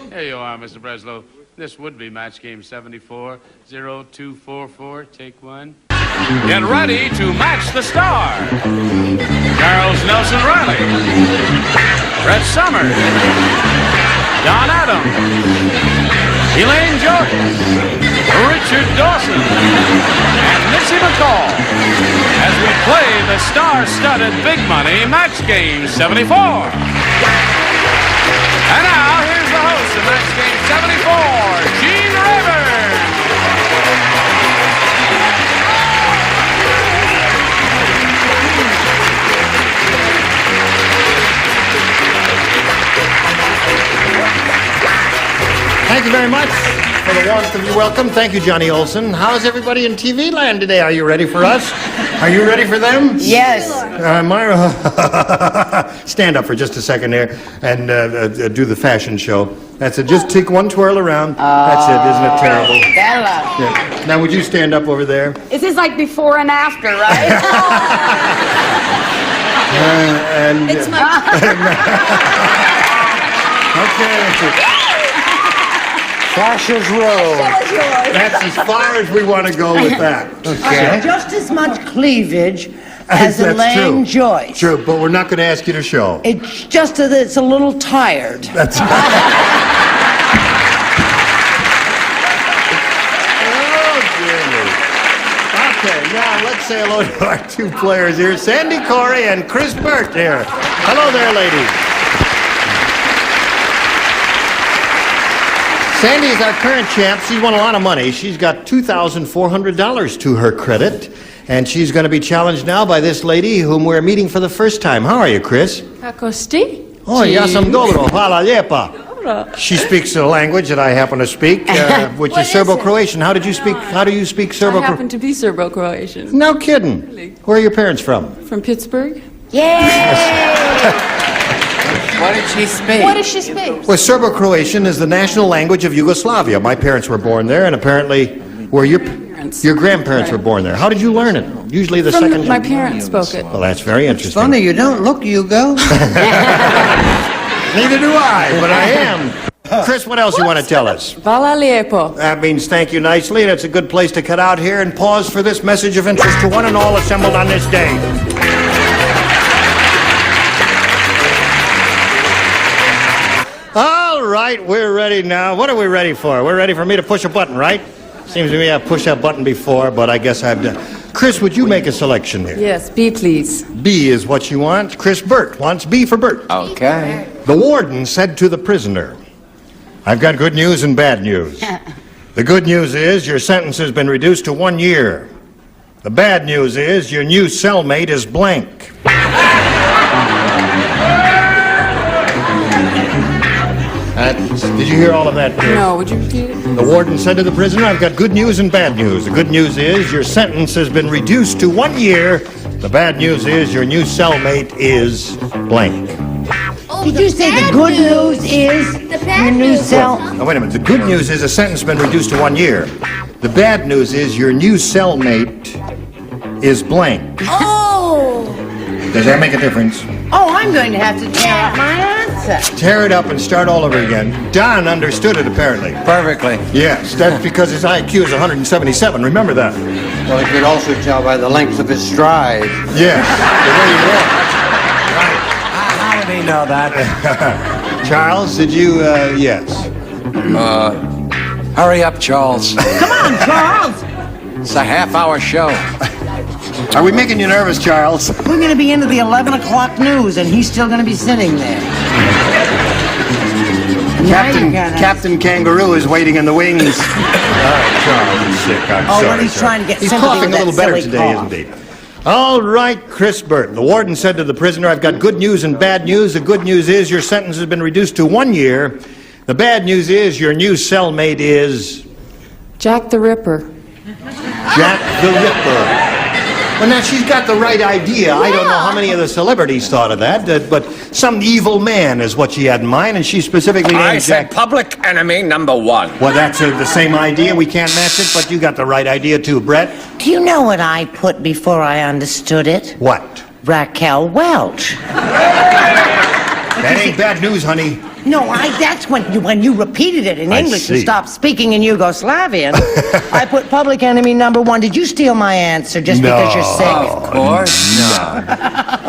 There you are, Mr. Breslow. This would be match game 74, 0244. Take one. Get ready to match the star. Charles Nelson Riley. Brett Summers. Don Adams. Elaine Jordan. Richard Dawson. And Missy McCall. As we play the star-studded Big Money Match Game 74. And now, here's the host of Match Game 74, Gene Rayburn. Thank you very much for the warmth of your welcome. Thank you, Johnny Olson. How's everybody in TV land today? Are you ready for us? Are you ready for them? Yes. Myra, stand up for just a second there and do the fashion show. That's it. Just take one twirl around. That's it. Isn't it terrible? Bella. Yeah. Now, would you stand up over there? Is this like before and after, right? It's my... Okay. Sasha's row. That's as far as we want to go with that. Okay. Just as much cleavage as That's Elaine true. Joyce. True, but we're not going to ask you to show. It's just that it's a little tired. That's Oh, dear me. Okay, now let's say hello to our two players here, Sandy Corey and Chris Burt here. Hello there, ladies. Sandy is our current champ. She's won a lot of money. She's got $2,400 to her credit, and she's going to be challenged now by this lady whom we're meeting for the first time. How are you, Chris? Kako ste? Oh, ja sam dobro. Hvala lijepa. She speaks a language that I happen to speak, which is Serbo-Croatian. How do you speak I Serbo-Croatian? happen to be Serbo-Croatian. No kidding. Really? Where are your parents from? From Pittsburgh? What did she speak? What does she speak? Well, Serbo-Croatian is the national language of Yugoslavia. My parents were born there, and apparently, your grandparents were born there. How did you learn it? Usually the second... My parents spoke it. Well, that's very interesting. Funny, you don't look Yugo. Neither do I, but I am. Chris, what else you want to tell us? Hvala lijepo. That means thank you nicely, and it's a good place to cut out here and pause for this message of interest to one and all assembled on this day. All right, we're ready now. What are we ready for? We're ready for me to push a button, right? Seems to me I've pushed that button before, but I guess I've done. Chris, would you make a selection here? Yes, B, please. B is what you want. Chris Burt wants B for Burt. Okay. The warden said to the prisoner, I've got good news and bad news. The good news is your sentence has been reduced to 1 year. The bad news is your new cellmate is blank. Did you hear all of that, Chris? No, would you repeat it? The warden said to the prisoner, I've got good news and bad news. The good news is your sentence has been reduced to 1 year. The bad news is your new cellmate is blank. Did you say the good news is your new cell? Now, wait a minute. The good news is a sentence has been reduced to 1 year. The bad news is your new cellmate is blank. Oh! Does that make a difference? Oh, I'm going to have to tear out my answer. Tear it up and start all over again. Don understood it, apparently. Perfectly. Yes, that's because his IQ is 177. Remember that. Well, he could also tell by the length of his stride. Yes, the way he walks. How did he know that? Charles, did you, yes. Hurry up, Charles. Come on, Charles. It's a half-hour show. Are we making you nervous, Charles? We're going to be into the 11 o'clock news, and he's still going to be sitting there. Captain Kangaroo is waiting in the wings. All right, Charles is sick. I'm sorry. When he's trying to get He's sympathy coughing a with little that better silly today, cough. isn't he? All right, Chris Burt. The warden said to the prisoner, I've got good news and bad news. The good news is your sentence has been reduced to 1 year. The bad news is your new cellmate is... Jack the Ripper. Jack the Ripper. Well, now, she's got the right idea. I don't know how many of the celebrities thought of that, but some evil man is what she had in mind, and she specifically named I said Jack... public enemy number one. Well, that's the same idea. We can't match it, but you got the right idea, too, Brett. Do you know what I put before I understood it? What? Raquel Welch. That ain't bad news, honey. No, that's when you repeated it in I English and see. stopped speaking in Yugoslavian. I put public enemy number one. Did you steal my answer just because you're sick? Of course not.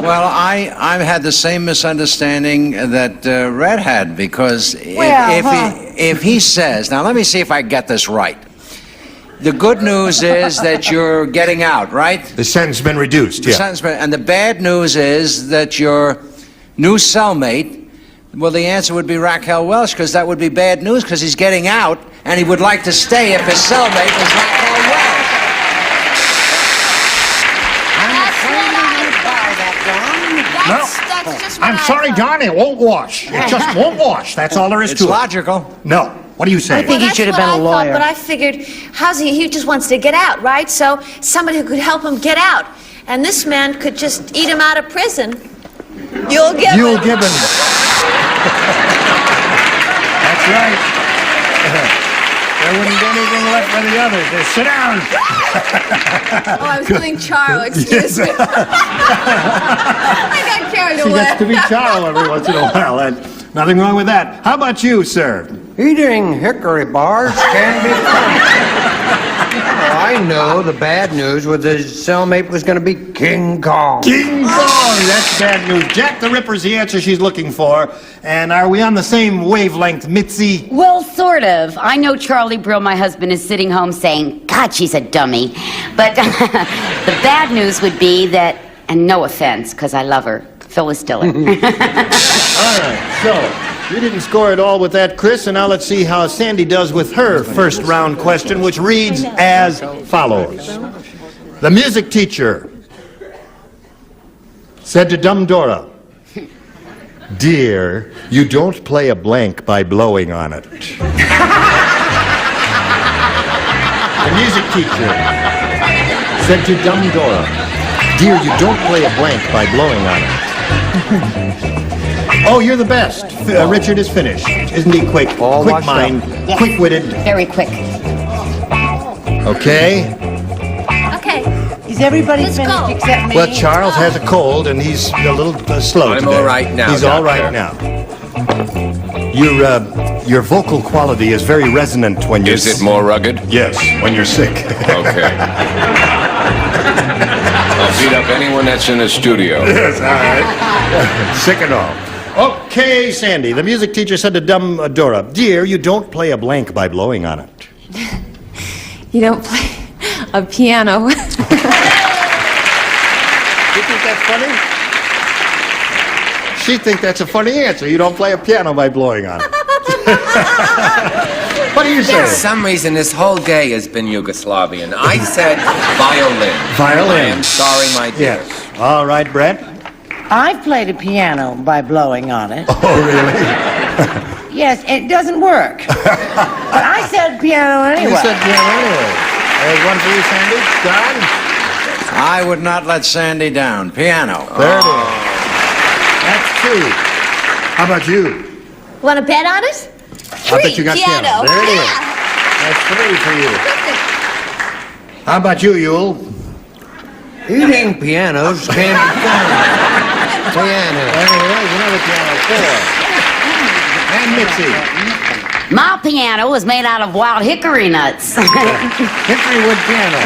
Well, I've had the same misunderstanding that Red had, because if he says, now let me see if I get this right. The good news is that you're getting out, right? The sentence has been reduced, yeah. And the bad news is that your new cellmate, well, the answer would be Raquel Welch, because that would be bad news, because he's getting out, and he would like to stay if his cellmate was Raquel Welch. That's just what I'm sorry, Don, it won't wash. It just won't wash. That's all there is It's to it. logical. No. What do you say? I think he should have been a lawyer. But I figured, he just wants to get out, right? So somebody who could help him get out. And this man could just eat him out of prison. You'll give You'll him. give him. That's right. There wouldn't be anything left for the others. Just sit down. Oh, I was feeling Charles, excuse me. I got carried She away. gets to be Charles every once in a while. And nothing wrong with that. How about you, sir? Eating hickory bars can be fun. I know the bad news was his cellmate was going to be King Kong. King Kong. That's bad news. Jack the Ripper's the answer she's looking for. And are we on the same wavelength, Mitzi? Well, sort of. I know Charlie Brill, my husband, is sitting home saying, God, she's a dummy. But the bad news would be that, and no offense, because I love her, Phyllis Diller. All right, so you didn't score at all with that, Chris, and now let's see how Sandy does with her first round question, which reads as follows. The music teacher said to Dumb Dora, Dear, you don't play a blank by blowing on it. The music teacher said to Dumb Dora, Dear, you don't play a blank by blowing on it. Oh, you're the best. Richard is finished. Isn't he quick? All Quick washed up. mind, Yes. quick-witted. Very quick. Okay. Okay. Is everybody Let's finished go. except me? Well, Charles has a cold and he's a little slow I'm today. all right now, He's all Doctor. right now. Your vocal quality is very resonant when you're Is it more rugged? Yes, when you're sick. Okay. I'll beat up anyone that's in the studio. Yes, all right. Sick and all. Okay, Sandy. The music teacher said to Dumb Dora, Dear, you don't play a blank by blowing on it. You don't play a piano. You think that's funny? She thinks that's a funny answer. You don't play a piano by blowing on it. What do you say? For some reason, this whole day has been Yugoslavian. I said violin. Violin. I am sorry, my dear. Yes. All right, Brett. I've played a piano by blowing on it. Oh, really? Yes, it doesn't work. But I said piano anyway. You said piano anyway. There's one for you, Sandy. Don? I would not let Sandy down. Piano. There it is. That's two. How about you? Want to bet on it? I bet you got piano. There it is. That's three for you. How about you, Yule? Eating pianos can be fun. Piano. There is another piano. Four. And Mitzi. My piano is made out of wild hickory nuts. Hickory wood piano.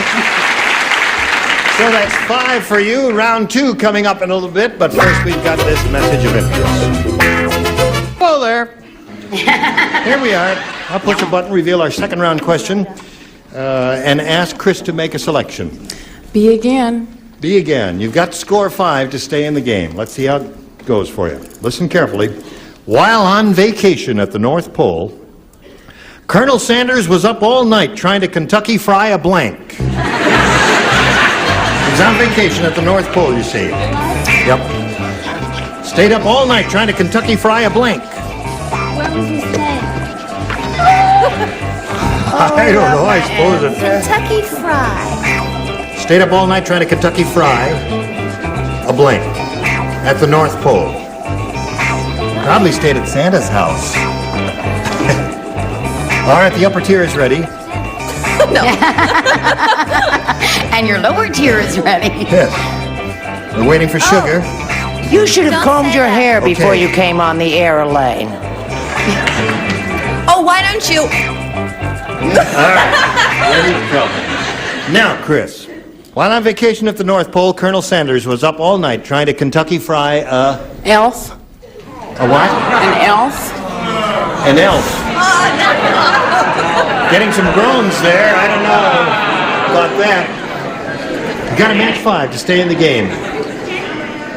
So that's five for you. Round two coming up in a little bit, but first we've got this message of interest. Hello there. Here we are. I'll push a button, reveal our second round question, and ask Chris to make a selection. Be again. Be again. You've got to score 5 to stay in the game. Let's see how it goes for you. Listen carefully. While on vacation at the North Pole, Colonel Sanders was up all night trying to Kentucky fry a blank. He was on vacation at the North Pole, you see. Yep. Stayed up all night trying to Kentucky fry a blank. Where was he staying? I don't know. I suppose it. Kentucky Fried. Stayed up all night trying to Kentucky fry a blank at the North Pole. Probably stayed at Santa's house. All right, the upper tier is ready. And your lower tier is ready. Yes. We're waiting for sugar. You should have Don't combed say your that. hair before Okay. you came on the air, Elaine. Oh, why don't you? Ready to go. Now, Chris, while on vacation at the North Pole, Colonel Sanders was up all night trying to Kentucky fry Elf? a what? An elf? An elf. Getting some groans there. I don't know about that. You got to match 5 to stay in the game.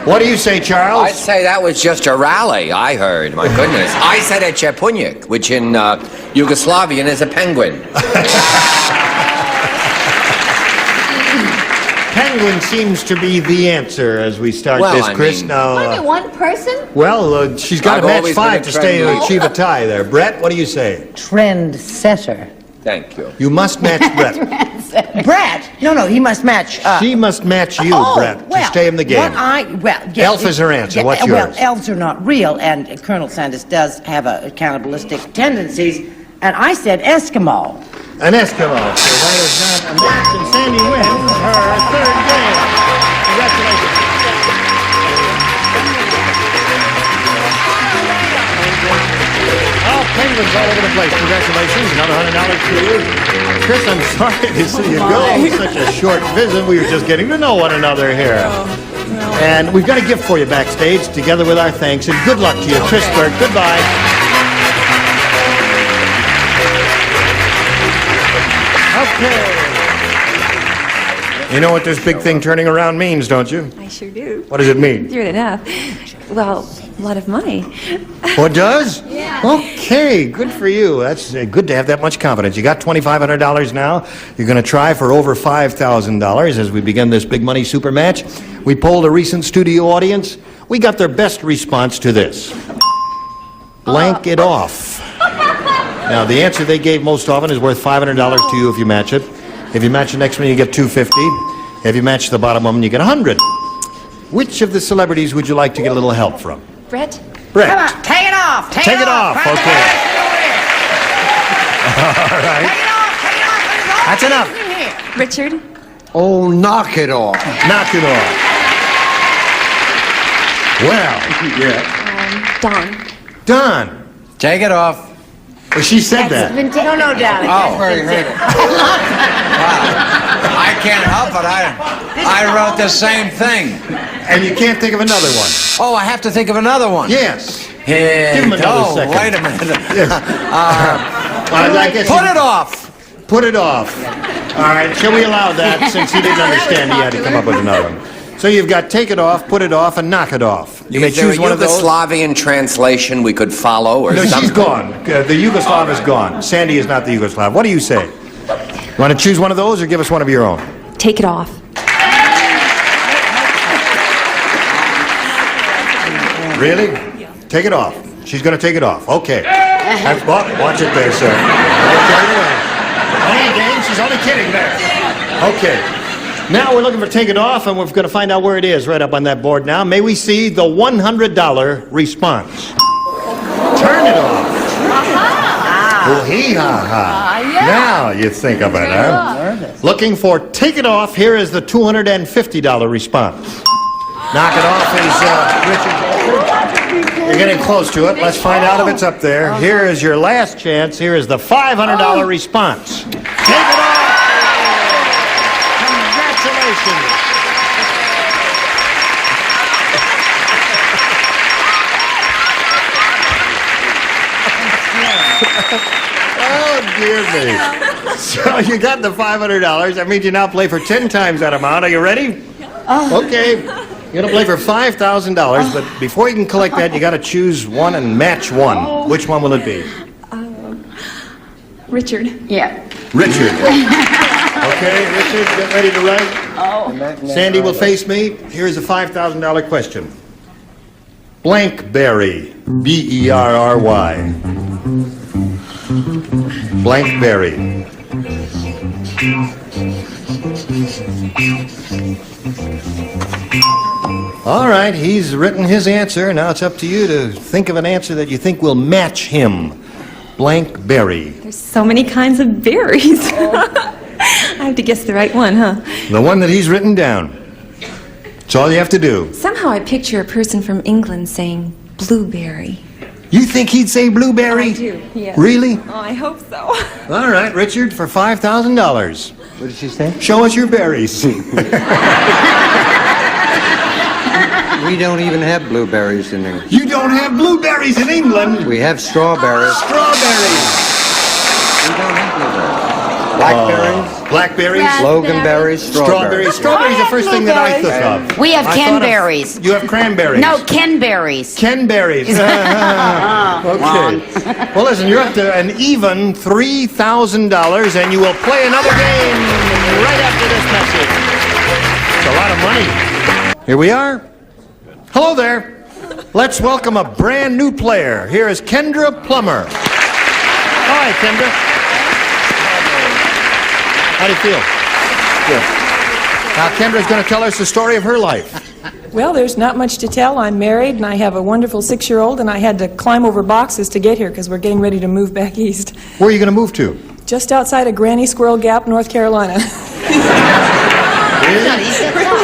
What do you say, Charles? I'd say that was just a rally, I heard. My goodness. I said a Chepunjik, which in Yugoslavian is a penguin. Penguin seems to be the answer as we start Well, this, I Chris. mean- Now, Only one person? well, she's got I've to match always 5 been to a stay to trend- achieve a tie there. Brett, what do you say? Trend setter. Thank you. You must match Brett. Brett? No, he must match. She must match you, Brett, to well, stay in the game. Yeah, Elf is her answer. What's Well, yours? elves are not real, and Colonel Sanders does have cannibalistic tendencies. And I said Eskimo. An Eskimo. So that is not a match, and Sandy wins her 3rd game. Congratulations. Oh, penguins all over the place. Congratulations. Another $100 for you. Chris, I'm sorry to see you go. Such a short visit. We were just getting to know one another here. And we've got a gift for you backstage, together with our thanks, and good luck to you. Chris Burke, goodbye. Okay. You know what this big thing turning around means, don't you? I sure do. What does it mean? Sure enough. Well, a lot of money. Oh, it does? Yeah. Okay, good for you. That's good to have that much confidence. You got $2,500 now. You're going to try for over $5,000 as we begin this big money super match. We polled a recent studio audience. We got their best response to this. Blank it off. Now, the answer they gave most often is worth $500 to you if you match it. If you match the next one, you get $250. If you match the bottom one, you get $100. Which of the celebrities would you like to get a little help from? Brett? Brett. Come on, take it off. Take it off, okay. All right. Take it off. That's enough. Richard? Oh, knock it off. Knock it off. Well, yeah. Don. Don. Take it off. Well, she said that. No, darling. Oh. I can't help it. I wrote the same thing. And you can't think of another one. Oh, I have to think of another one. Yes. Here, Give him another second. Wait a minute. I guess Put it off. Put it off. All right. Shall we allow that since he didn't understand he had to come up with another one? So you've got take it off, put it off, and knock it off. You may Is there choose a one of those. Yugoslavian translation we could follow or No, something? she's gone. The Yugoslav is gone. Sandy is not the Yugoslav. What do you say? You want to choose one of those or give us one of your own? Take it off. Really? Take it off. She's going to take it off. Okay. Watch it there, sir. Don't get carried away. Only a game. She's only kidding there. Okay. Now we're looking for take it off, and we're going to find out where it is right up on that board now. May we see the $100 response? Turn it off. Oh, hee-ha-ha. Now you think of it, huh? Looking for take it off. Here is the $250 response. Knock it off is Richard. You're getting close to it. Let's find out if it's up there. Here is your last chance. Here is the $500 response. Take it off. Congratulations. Oh, dear me. So you got the $500. That means you now play for 10 times that amount. Are you ready? Okay. You're going to play for $5,000, but before you can collect that, you got to choose one and match one. Which one will it be? Richard? Yeah. Richard. Okay, Richard, get ready to write. Sandy will face me. Here's a $5,000 question. Blankberry. B-E-R-R-Y. Blankberry. All right, he's written his answer. Now it's up to you to think of an answer that you think will match him. Blankberry. There's so many kinds of berries. I have to guess the right one, huh? The one that he's written down. That's all you have to do. Somehow Somehow I picture a person from England saying blueberry. You think he'd say blueberry? I do, yes. Really? Oh, I hope so. All right, Richard, for $5,000. What did she say? Show us your berries. We don't even have blueberries in England. You don't have blueberries in England? We have strawberries. Strawberries. We don't have blueberries. Blackberries, Blackberries. loganberries, Strawberries. Strawberries, the first thing that I thought of. We have I thought of- Kenberries. You have cranberries. No, Kenberries. Kenberries. Okay. Well, listen, you're up to an even $3,000, and you will play another game right after this message. It's a lot of money. Here we are. Hello there. Let's welcome a brand new player. Here is Kendra Plummer. Hi, Kendra. How do you feel? Good. Now, Kendra's going to tell us the story of her life. Well, there's not much to tell. I'm married, and I have a wonderful 6-year-old, and I had to climb over boxes to get here because we're getting ready to move back east. Where are you going to move to? Just outside of Granny Squirrel Gap, North Carolina.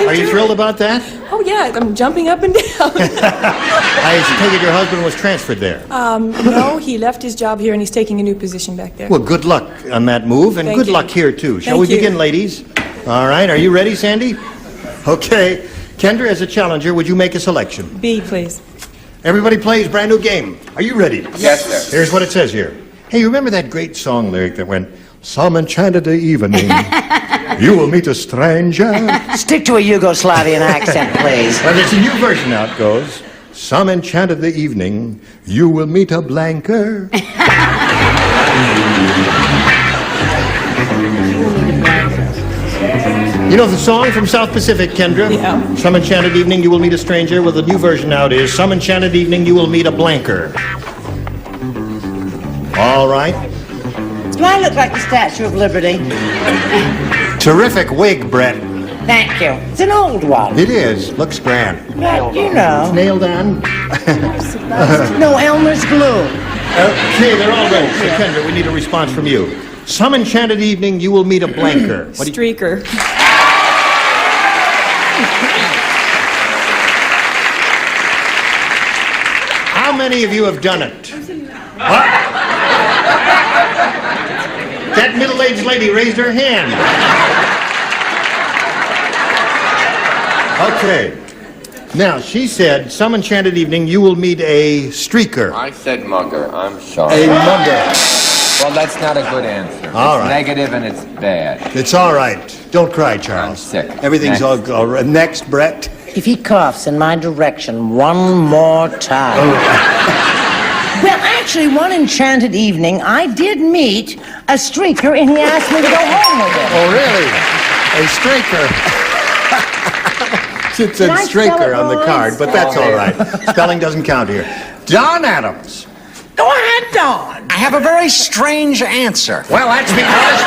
Are you thrilled about that? Oh, yeah, I'm jumping up and down. I take it your husband was transferred there. No, he left his job here, and he's taking a new position back there. Well, good luck on that move, and Thank good you. luck here, too. Shall Thank we you. begin, ladies? All right, are you ready, Sandy? Okay. Kendra, as a challenger, would you make a selection? B, please. Everybody plays brand new game. Are you ready? Yes, sir. Here's what it says here. Hey, you remember that great song lyric that went, "Some enchanted evening, you will meet a stranger"? Stick to a Yugoslavian accent, please. Well, there's a new version now. It goes, "Some enchanted evening, you will meet a blanker." You know the song from South Pacific, Kendra? Yeah. Some enchanted evening, you will meet a stranger. Well, the new version now it is, "Some enchanted evening, you will meet a blanker." All right. Do I look like the Statue of Liberty? Terrific wig, Brett. Thank you. It's an old one. It is. Looks grand. But, you know. Nailed on. No, Elmer's glue. Okay, they're all ready. So, Kendra, we need a response from you. Some enchanted evening, you will meet a blanker. What do you... Streaker. How many of you have done it? What? That middle-aged lady raised her hand. Okay. Now, she said, some enchanted evening, you will meet a streaker. I said mugger. I'm sorry. A mugger. Well, that's not a good answer. All It's right. negative and it's bad. It's all right. Don't cry, Charles. I'm sick. Everything's Next. all right. Next, Brett. If he coughs in my direction one more time. Well, actually, one enchanted evening, I did meet a streaker, and he asked me to go home with him. Oh, really? A streaker. It said Did I spell streaker it on the wrong? card, but that's all right. Spelling doesn't count here. Don Adams. Go ahead, Dawn. I have a very strange answer. Well, that's because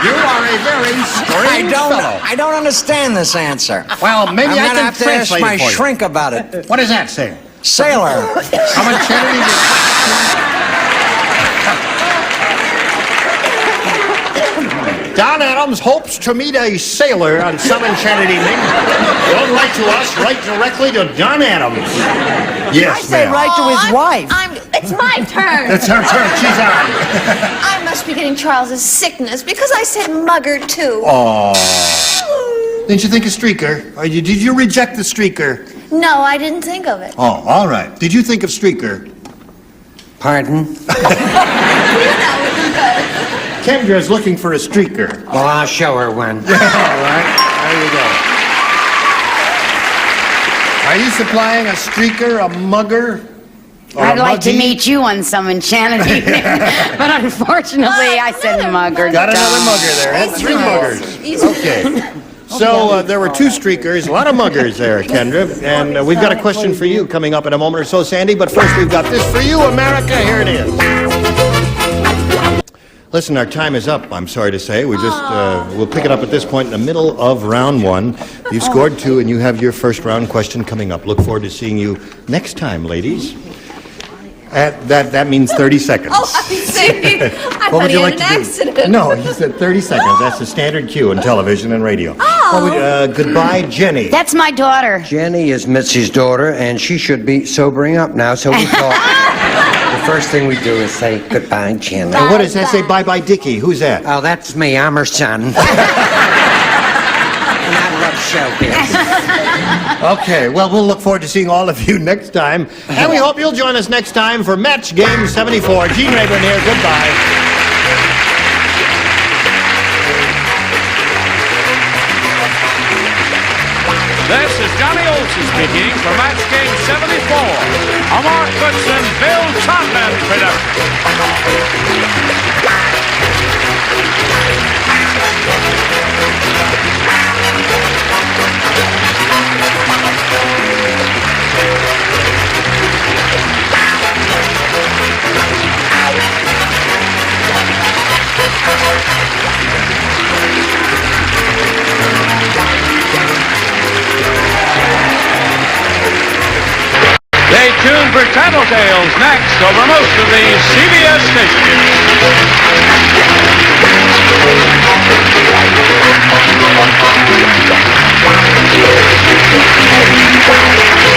you are a very strange fellow. I don't understand this answer. Well, maybe I'm I gonna can have to ask translate my it for you. shrink about it. What does that say? Sailor. Some enchanted evening. Don Adams hopes to meet a sailor on some enchanted evening. Don't write to us. Write directly to Don Adams. Yes, I say ma'am. right to his wife. It's my turn. It's her turn. She's on. I must be getting Charles's sickness because I said mugger too. Oh. Didn't you think of streaker? Or did you reject the streaker? No, I didn't think of it. Oh, all right. Did you think of streaker? Pardon? Kendra's looking for a streaker. Well, I'll show her one. All right. There you go. Are you supplying a streaker, a mugger? Or I'd a like to muggy? meet you on some enchanted evening, but unfortunately, I said mugger. Got another mugger there. That's three muggers. Okay. So there were two streakers, a lot of muggers there, Kendra. And we've got a question for you coming up in a moment or so, Sandy. But first, we've got this for you, America. Here it is. Listen, our time is up, I'm sorry to say. We'll pick it up at this point in the middle of round one. You've scored 2, and you have your first round question coming up. Look forward to seeing you next time, ladies. That means 30 seconds. Oh, I see. I What thought would he you had like an to do? accident. No, he said 30 seconds. That's the standard cue in television and radio. Oh. Goodbye, Jenny. That's my daughter. Jenny is Mitzi's daughter, and she should be sobering up now, so we thought the first thing we do is say goodbye, Jenny. And what does that say, bye-bye, Dickie? Who's that? Oh, that's me. I'm her son. And I love showbiz. Okay, well, we'll look forward to seeing all of you next time. And we hope you'll join us next time for Match Game 74. Gene Rayburn here. Goodbye. This is Johnny Olson speaking for Match Game 74, a Mark Goodson, Bill Todman production. Stay tuned for Tattletales next over most of these CBS stations.